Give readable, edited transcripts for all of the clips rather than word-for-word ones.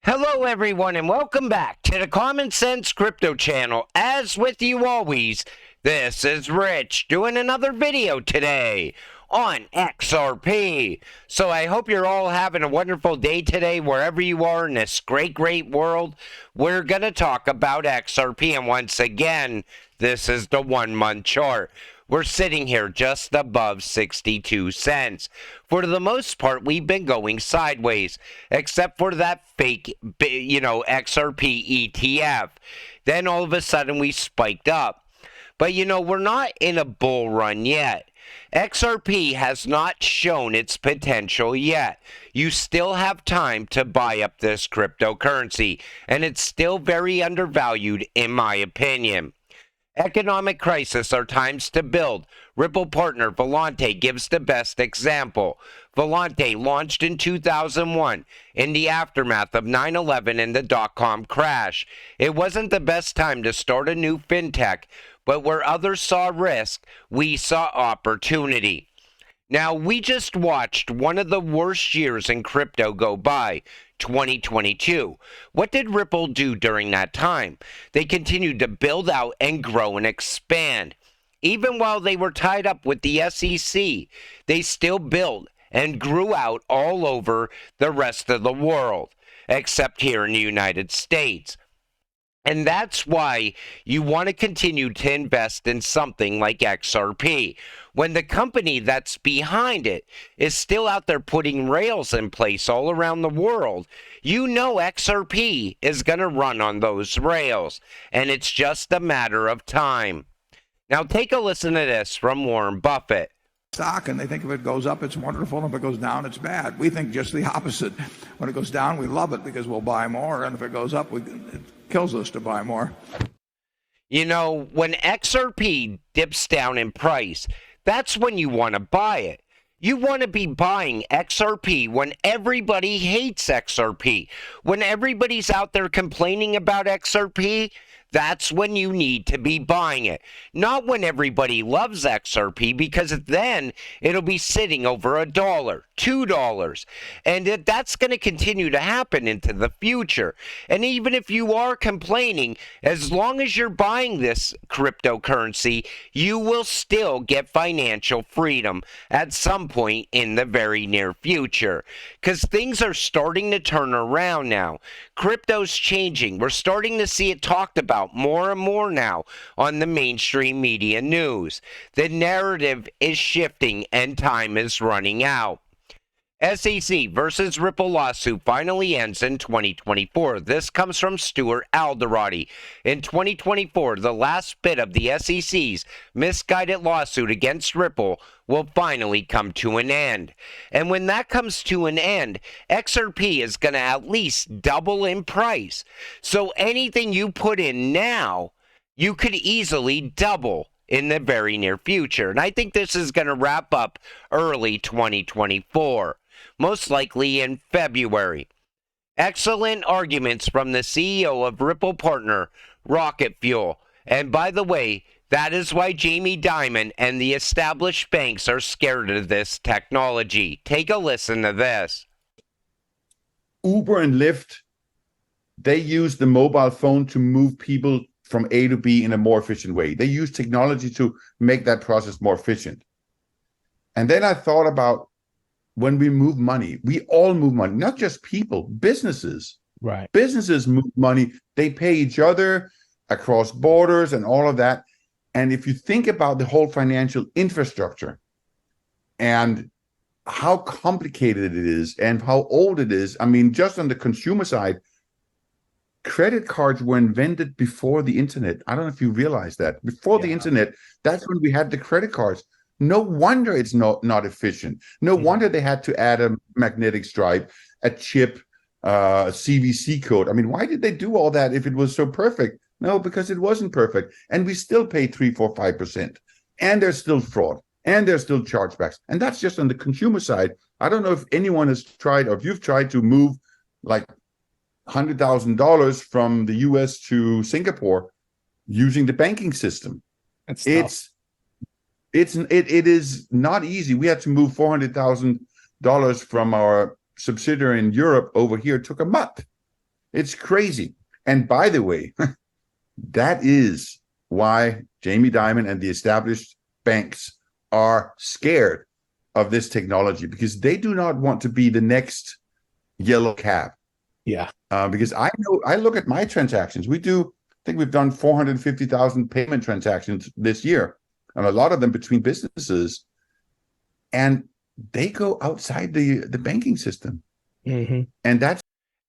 Hello, everyone, and welcome back to the Common Sense Crypto channel. As with you always, this is Rich doing another video today on XRP. So I hope you're all having a wonderful day today, wherever you are in this great world. We're going to talk about XRP, and once again, this is the 1 month chart. We're sitting here just above 62 cents. For the most part, we've been going sideways, except for that fake, XRP ETF. Then all of a sudden we spiked up. But we're not in a bull run yet. XRP has not shown its potential yet. You still have time to buy up this cryptocurrency, and it's still very undervalued in my opinion. Economic crisis are times to build. Ripple partner Volante gives the best example. Volante launched in 2001 in the aftermath of 9/11 and the dot-com crash. It wasn't the best time to start a new fintech, but where others saw risk, we saw opportunity. Now, we just watched one of the worst years in crypto go by, 2022. What did Ripple do during that time? They continued to build out and grow and expand. Even while they were tied up with the SEC, they still built and grew out all over the rest of the world, except here in the United States. And that's why you want to continue to invest in something like XRP. When the company that's behind it is still out there putting rails in place all around the world, you know XRP is going to run on those rails. And it's just a matter of time. Now take a listen to this from Warren Buffett. Stock, and they think if it goes up, it's wonderful, and if it goes down, it's bad. We think just the opposite. When it goes down, we love it because we'll buy more, and if it goes up, it kills us to buy more. You know, when XRP dips down in price, that's when you want to buy it. You want to be buying XRP when everybody hates XRP. When everybody's out there complaining about XRP, that's when you need to be buying it. Not when everybody loves XRP, because then it'll be sitting over $1, $2. And that's going to continue to happen into the future. And even if you are complaining, as long as you're buying this cryptocurrency, you will still get financial freedom at some point in the very near future. Because things are starting to turn around now. Crypto's changing. We're starting to see it talked about more and more now on the mainstream media news. The narrative is shifting and time is running out. SEC versus Ripple lawsuit finally ends in 2024. This comes from Stuart Alderati. In 2024, the last bit of the SEC's misguided lawsuit against Ripple will finally come to an end. And when that comes to an end, XRP is going to at least double in price. So anything you put in now, you could easily double in the very near future. And I think this is going to wrap up early 2024. Most likely in February. Excellent arguments from the CEO of Ripple partner, Rocket Fuel. And by the way, that is why Jamie Dimon and the established banks are scared of this technology. Take a listen to this. Uber and Lyft, they use the mobile phone to move people from A to B in a more efficient way. They use technology to make that process more efficient. And then I thought about when we move money, we all move money, not just people, businesses. Right. Businesses move money. They pay each other across borders and all of that. And if you think about the whole financial infrastructure and how complicated it is and how old it is, I mean, just on the consumer side, credit cards were invented before the internet. I don't know if you realize that. Before the internet, that's when we had the credit cards. No wonder it's not efficient. No wonder they had to add a magnetic stripe, a chip, CVC code. I mean, why did they do all that if it was so perfect? No, because it wasn't perfect. And we still pay 3, 4, 5%. And there's still fraud. And there's still chargebacks. And that's just on the consumer side. I don't know if anyone has tried, or if you've tried to move like $100,000 from the US to Singapore using the banking system. It is not easy. We had to move $400,000 from our subsidiary in Europe over here. It took a month. It's crazy. And by the way, that is why Jamie Dimon and the established banks are scared of this technology, because they do not want to be the next yellow cab. Yeah. Because I know, I look at my transactions. I think we've done 450,000 payment transactions this year, and a lot of them between businesses, and they go outside the banking system. Mm-hmm.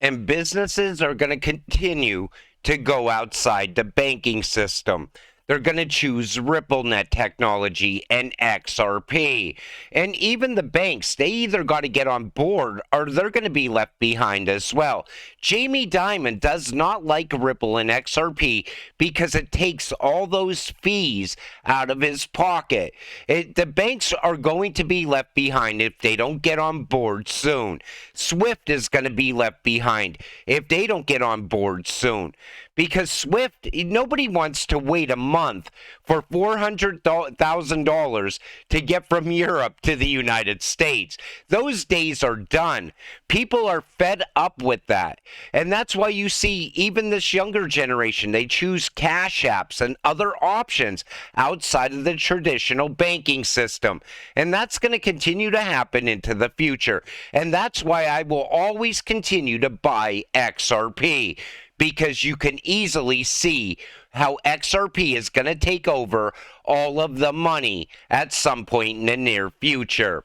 And businesses are going to continue to go outside the banking system. They're going to choose RippleNet technology and XRP. And even the banks, they either got to get on board or they're going to be left behind as well. Jamie Dimon does not like Ripple and XRP because it takes all those fees out of his pocket. The banks are going to be left behind if they don't get on board soon. Swift is going to be left behind if they don't get on board soon. Because Swift, nobody wants to wait a month for $400,000 to get from Europe to the United States. Those days are done. People are fed up with that. And that's why you see even this younger generation, they choose cash apps and other options outside of the traditional banking system. And that's going to continue to happen into the future. And that's why I will always continue to buy XRP. Because you can easily see how XRP is going to take over all of the money at some point in the near future.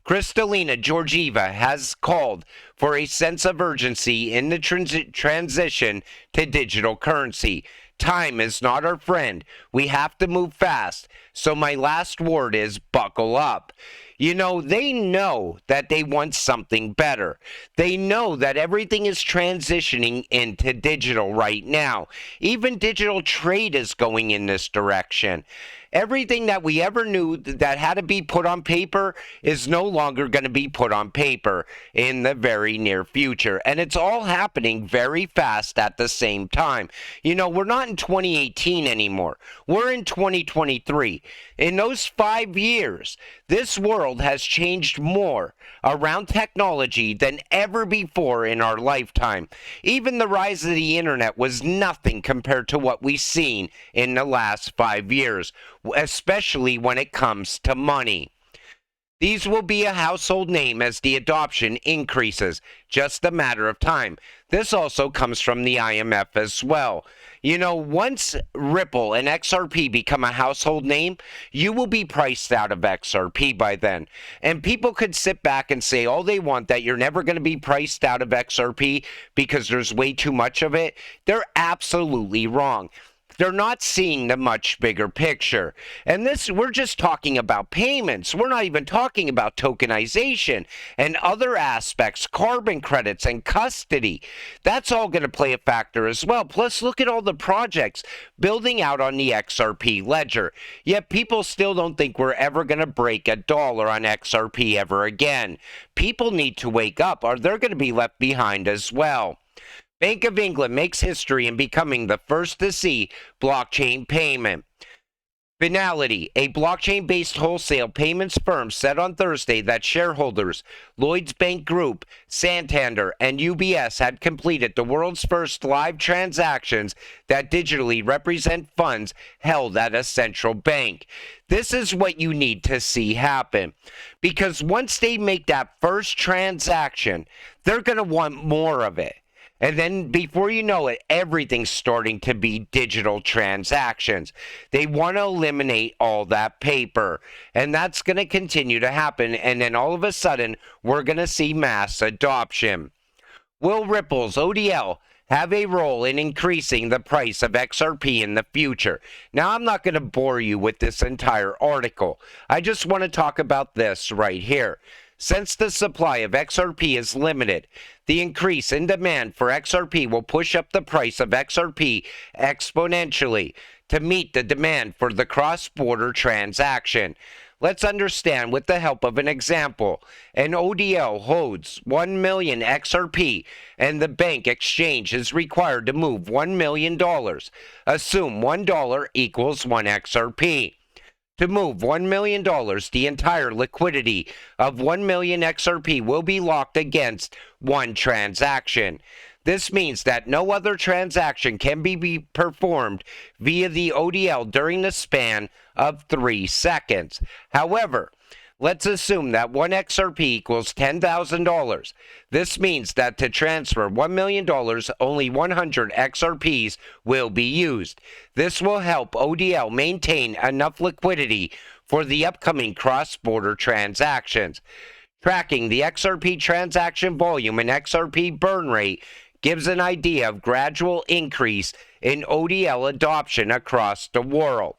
Kristalina Georgieva has called for a sense of urgency in the transition to digital currency. Time is not our friend. We have to move fast. So my last word is buckle up. You know, they know that they want something better. They know that everything is transitioning into digital right now. Even digital trade is going in this direction. Everything that we ever knew that had to be put on paper is no longer going to be put on paper in the very near future. And it's all happening very fast at the same time. You know, we're not in 2018 anymore. We're in 2023. In those 5 years, this world has changed more around technology than ever before in our lifetime. Even the rise of the internet was nothing compared to what we've seen in the last 5 years, especially when it comes to money. These will be a household name as the adoption increases, just a matter of time. This also comes from the IMF as well. You know, once Ripple and XRP become a household name, you will be priced out of XRP by then. And people could sit back and say all they want that you're never going to be priced out of XRP because there's way too much of it. They're absolutely wrong. They're not seeing the much bigger picture. And this, we're just talking about payments. We're not even talking about tokenization and other aspects, carbon credits and custody. That's all going to play a factor as well. Plus, look at all the projects building out on the XRP ledger. Yet people still don't think we're ever going to break $1 on XRP ever again. People need to wake up or they're going to be left behind as well. Bank of England makes history in becoming the first to see blockchain payment. Finality, a blockchain-based wholesale payments firm, said on Thursday that shareholders, Lloyds Bank Group, Santander, and UBS had completed the world's first live transactions that digitally represent funds held at a central bank. This is what you need to see happen. Because once they make that first transaction, they're going to want more of it. And then before you know it, everything's starting to be digital transactions. They want to eliminate all that paper. And that's going to continue to happen. And then all of a sudden, we're going to see mass adoption. Will Ripple's ODL have a role in increasing the price of XRP in the future? Now, I'm not going to bore you with this entire article. I just want to talk about this right here. Since the supply of XRP is limited, the increase in demand for XRP will push up the price of XRP exponentially to meet the demand for the cross-border transaction. Let's understand with the help of an example. An ODL holds 1 million XRP and the bank exchange is required to move $1 million. Assume $1 equals 1 XRP. To move $1 million, the entire liquidity of 1 million XRP will be locked against one transaction. This means that no other transaction can be performed via the ODL during the span of 3 seconds. However, let's assume that 1 XRP equals $10,000. This means that to transfer $1 million, only 100 XRPs will be used. This will help ODL maintain enough liquidity for the upcoming cross-border transactions. Tracking the XRP transaction volume and XRP burn rate gives an idea of gradual increase in ODL adoption across the world.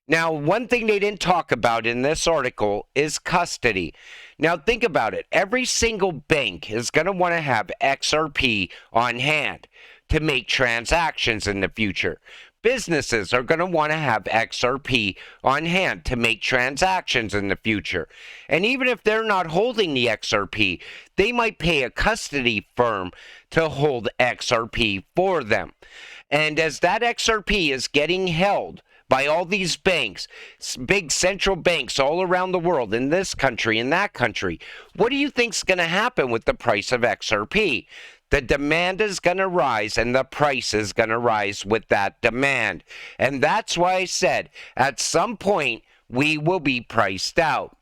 Now, one thing they didn't talk about in this article is custody. Now, think about it. Every single bank is going to want to have XRP on hand to make transactions in the future. Businesses are going to want to have XRP on hand to make transactions in the future. And even if they're not holding the XRP, they might pay a custody firm to hold XRP for them. And as that XRP is getting held by all these banks, big central banks all around the world, in this country, in that country, what do you think's going to happen with the price of XRP? The demand is going to rise and the price is going to rise with that demand. And that's why I said at some point we will be priced out.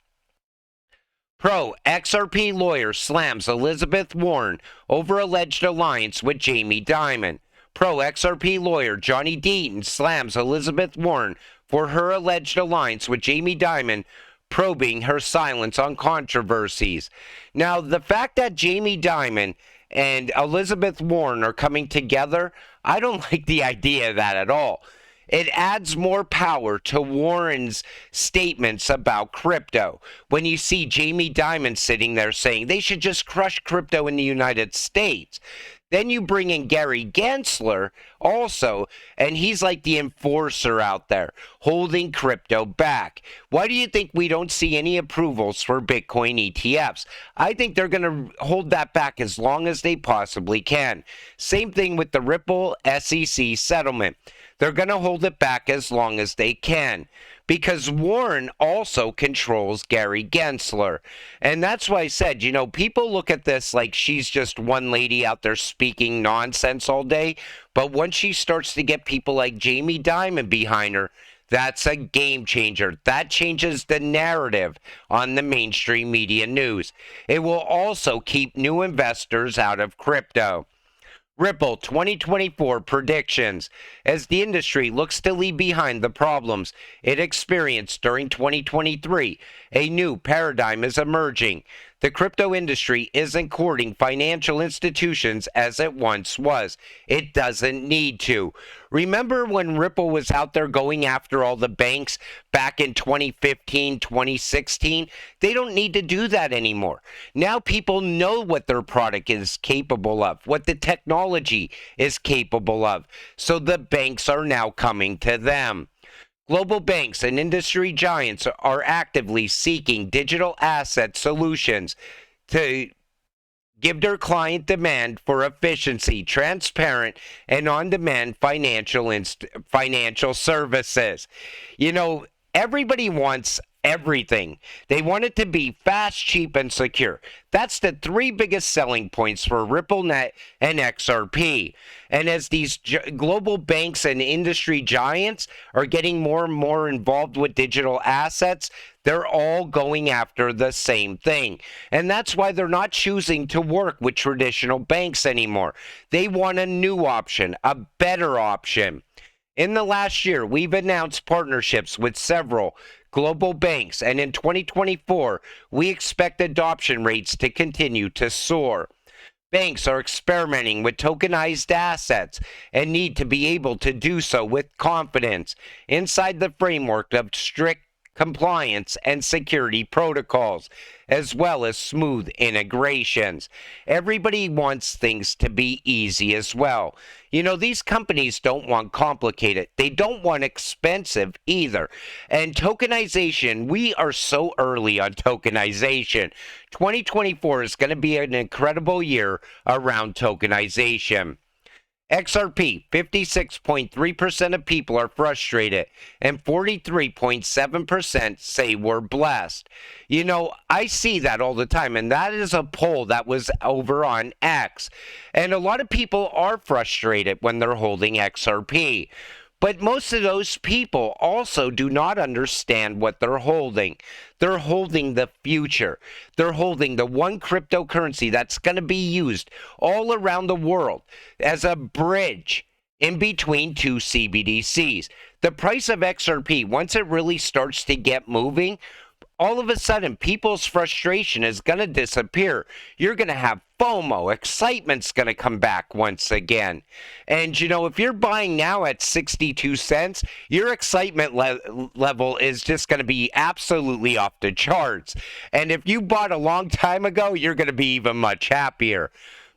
Pro XRP lawyer slams Elizabeth Warren over alleged alliance with Jamie Dimon. Pro XRP lawyer Johnny Deaton slams Elizabeth Warren for her alleged alliance with Jamie Dimon, probing her silence on controversies. Now, the fact that Jamie Dimon and Elizabeth Warren are coming together, I don't like the idea of that at all. It adds more power to Warren's statements about crypto. When you see Jamie Dimon sitting there saying they should just crush crypto in the United States. Then you bring in Gary Gensler also, and he's like the enforcer out there, holding crypto back. Why do you think we don't see any approvals for Bitcoin ETFs? I think they're going to hold that back as long as they possibly can. Same thing with the Ripple SEC settlement. They're going to hold it back as long as they can, because Warren also controls Gary Gensler. And that's why I said, you know, people look at this like she's just one lady out there speaking nonsense all day. But once she starts to get people like Jamie Dimon behind her, that's a game changer. That changes the narrative on the mainstream media news. It will also keep new investors out of crypto. Ripple 2024 predictions. As the industry looks to leave behind the problems it experienced during 2023, a new paradigm is emerging. The crypto industry isn't courting financial institutions as it once was. It doesn't need to. Remember when Ripple was out there going after all the banks back in 2015, 2016? They don't need to do that anymore. Now people know what their product is capable of, what the technology is capable of. So the banks are now coming to them. Global banks and industry giants are actively seeking digital asset solutions to give their client demand for efficiency, transparent, and on-demand financial services. You know, everybody wants everything. They want it to be fast, cheap, and secure. That's the three biggest selling points for RippleNet and XRP. And as these global banks and industry giants are getting more and more involved with digital assets, they're all going after the same thing. And that's why they're not choosing to work with traditional banks anymore. They want a new option, a better option. In the last year, we've announced partnerships with several global banks, and in 2024, we expect adoption rates to continue to soar. Banks are experimenting with tokenized assets and need to be able to do so with confidence inside the framework of strict compliance and security protocols, as well as smooth integrations. Everybody wants things to be easy as well. You know, these companies don't want complicated. They don't want expensive either. And tokenization, we are so early on tokenization. 2024 is going to be an incredible year around tokenization. XRP, 56.3% of people are frustrated, and 43.7% say we're blessed. You know, I see that all the time, and that is a poll that was over on X. And a lot of people are frustrated when they're holding XRP. But most of those people also do not understand what they're holding. They're holding the future. They're holding the one cryptocurrency that's going to be used all around the world as a bridge in between two CBDCs. The price of XRP, once it really starts to get moving, all of a sudden, people's frustration is going to disappear. You're going to have FOMO. Excitement's going to come back once again. And, you know, if you're buying now at 62 cents, your excitement level is just going to be absolutely off the charts. And if you bought a long time ago, you're going to be even much happier.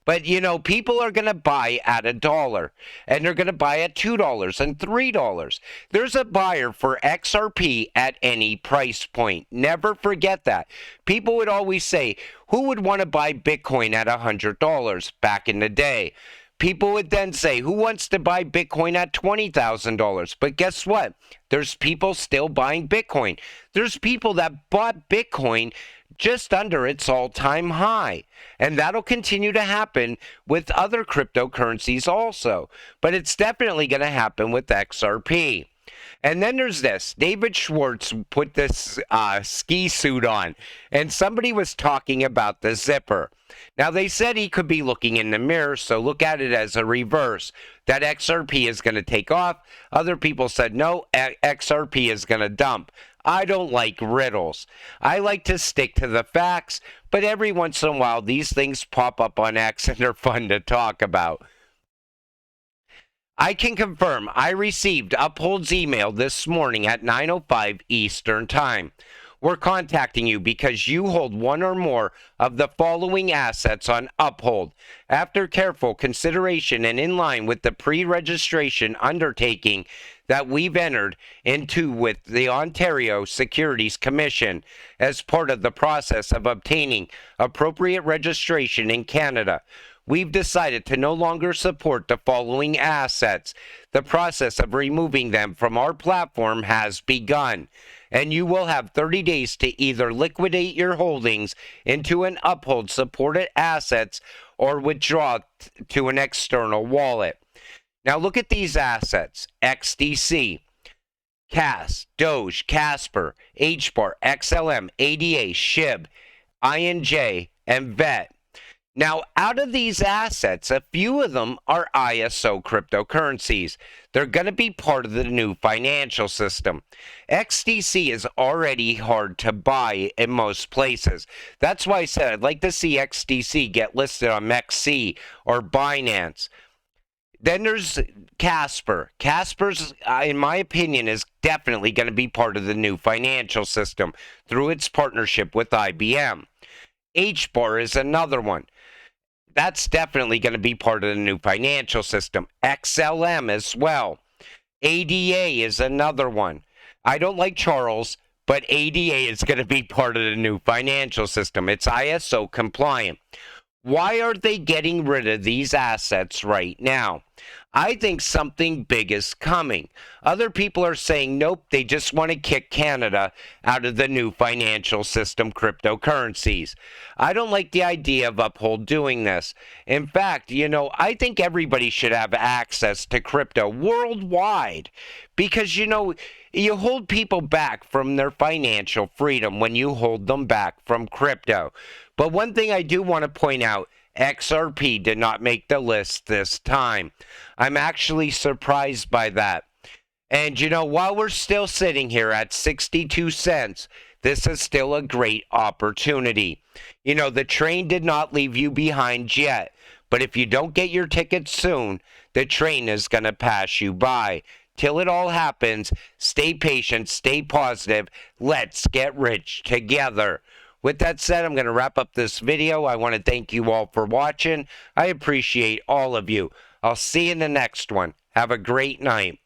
But, you know, people are going to buy at $1, and they're going to buy at $2 and $3. There's a buyer for XRP at any price point. Never forget that. People would always say, who would want to buy Bitcoin at $100 back in the day? People would then say, who wants to buy Bitcoin at $20,000? But guess what? There's people still buying Bitcoin. There's people that bought Bitcoin just under its all-time high. And that'll continue to happen with other cryptocurrencies also. But it's definitely going to happen with XRP. And then there's this. David Schwartz put this ski suit on, and somebody was talking about the zipper. Now, they said he could be looking in the mirror, so look at it as a reverse, that XRP is going to take off. Other people said, no, XRP is going to dump. I don't like riddles. I like to stick to the facts, but every once in a while, these things pop up on X, and they're fun to talk about. I can confirm I received Uphold's email this morning at 9:05 Eastern Time. We're contacting you because you hold one or more of the following assets on Uphold. After careful consideration and in line with the pre-registration undertaking that we've entered into with the Ontario Securities Commission as part of the process of obtaining appropriate registration in Canada, we've decided to no longer support the following assets. The process of removing them from our platform has begun, and you will have 30 days to either liquidate your holdings into an Uphold supported assets or withdraw to an external wallet. Now look at these assets: XDC, CAS, Doge, Casper, HBAR, XLM, ADA, SHIB, INJ, and VET. Now, out of these assets, a few of them are ISO cryptocurrencies. They're going to be part of the new financial system. XDC is already hard to buy in most places. That's why I said I'd like to see XDC get listed on MEXC or Binance. Then there's Casper. Casper's, in my opinion, is definitely going to be part of the new financial system through its partnership with IBM. HBAR is another one. That's definitely going to be part of the new financial system. XLM as well. ADA is another one. I don't like Charles, but ADA is going to be part of the new financial system. It's ISO compliant. Why are they getting rid of these assets right now? I think something big is coming. Other people are saying, nope, they just want to kick Canada out of the new financial system cryptocurrencies. I don't like the idea of Uphold doing this. In fact, you know, I think everybody should have access to crypto worldwide because, you know, you hold people back from their financial freedom when you hold them back from crypto. But one thing I do want to point out, XRP did not make the list this time. I'm actually surprised by that. And you know, while we're still sitting here at 62 cents, this is still a great opportunity. You know, the train did not leave you behind yet, but if you don't get your ticket soon, the train is going to pass you by. Till it all happens, stay patient, stay positive. Let's get rich together. With that said, I'm going to wrap up this video. I want to thank you all for watching. I appreciate all of you. I'll see you in the next one. Have a great night.